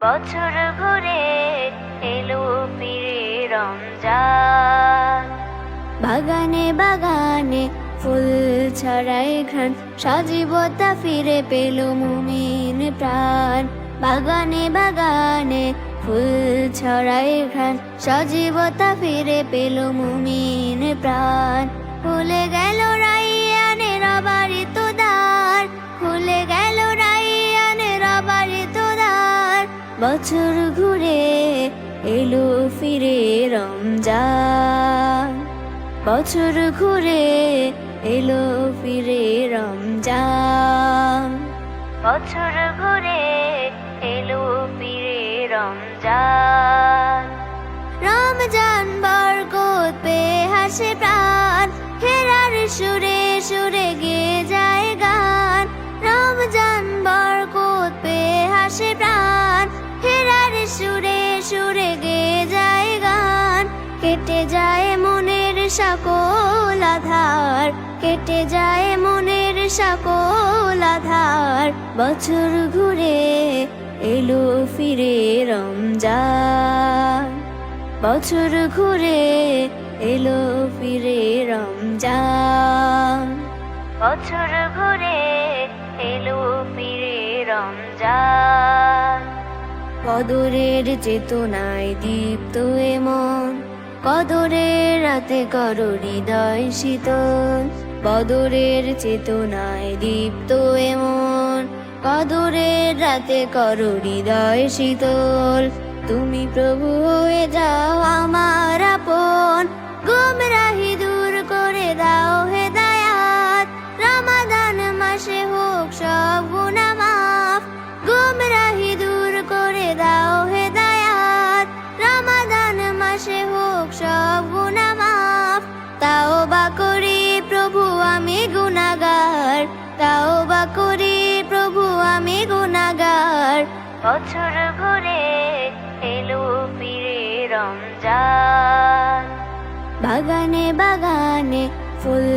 বছর ঘুরে এলো ফিরে রমজান। বাগানে বাগানে ফুল ছড়ায় ঘ্রাণ, সজীবতা ফিরে পেল মুমিন প্রাণ। বাগানে বাগানে ফুল ছড়ায় ঘ্রাণ, সজীবতা ফিরে পেল মুমিন প্রাণ। খুলে গেল রাইয়ানের অবারিত দ্বার, খুলে গেল রাইয়ানের অবারিত দ্বার। বছর ঘুরে এলো ফিরে রমজান, বছর ঘুরে এলো ফিরে রমজান। বছর ঘুরে এলো ফিরে রমজান। রমজান বরকত পেয়ে হাসে প্রাণ, ফেরার সুরে সুরে গেয়ে যায় গান। রমজান বরকত পেয়ে হাসে প্রাণ, ফেরার সুরে সুরে গেয়ে যায় গান। কেটে যায় মনের সকল আধার, কেটে যায় মনের সকল আধার। বছর ঘুরে এলো ফিরে রমজান, বছর ঘুরে এলো ফিরে রমজান। বছর ঘুরে এলো ফিরে রমজান। কদরের চেতনায় দীপ্ত এ মন, কদরের রাতে করো হৃদয় শীতল। বদরের চেতনায় দীপ্ত এ মন, কদরের রাতে করো হৃদয় শীতল। তুমি প্রভু হয়ে যাও আমার আপন, গুমরাহি দূর করে দাও হেদায়াত। রমাদান মাসে হোক সব গুনাহ মাফ, গুমরাহি দূর করে দাও হেদায়াত। রমাদান মাসে হোক সব গুনাহ মাফ। তাওবা করি প্রভু আমি গুনাহগার, তাওবা করি প্রভু আমি গুনাহগার। বছর ঘুরে এলো ফিরে রমজান। বাগানে বাগানে ফুল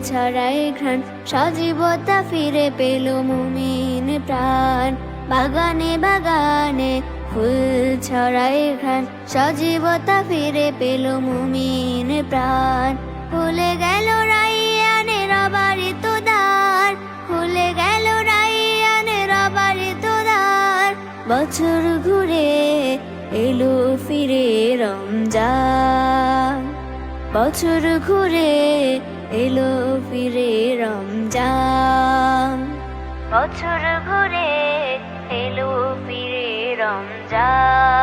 ছড়ায় ঘ্রাণ, সজীবতা ফিরে পেল মুমিন প্রাণ। বাগানে বাগানে ফুল ছড়ায় ঘ্রাণ, সজীবতা ফিরে পেল মুমিন প্রাণ। খুলে গেল রাইয়ানের অবারিত দ্বার, খুলে গেল রাইয়ানের অবারিত দ্বার। বছর ঘুরে এলো ফিরে রমজান, বছর ঘুরে এলো ফিরে রমজান। বছর ঘুরে এলো ফিরে রমজান।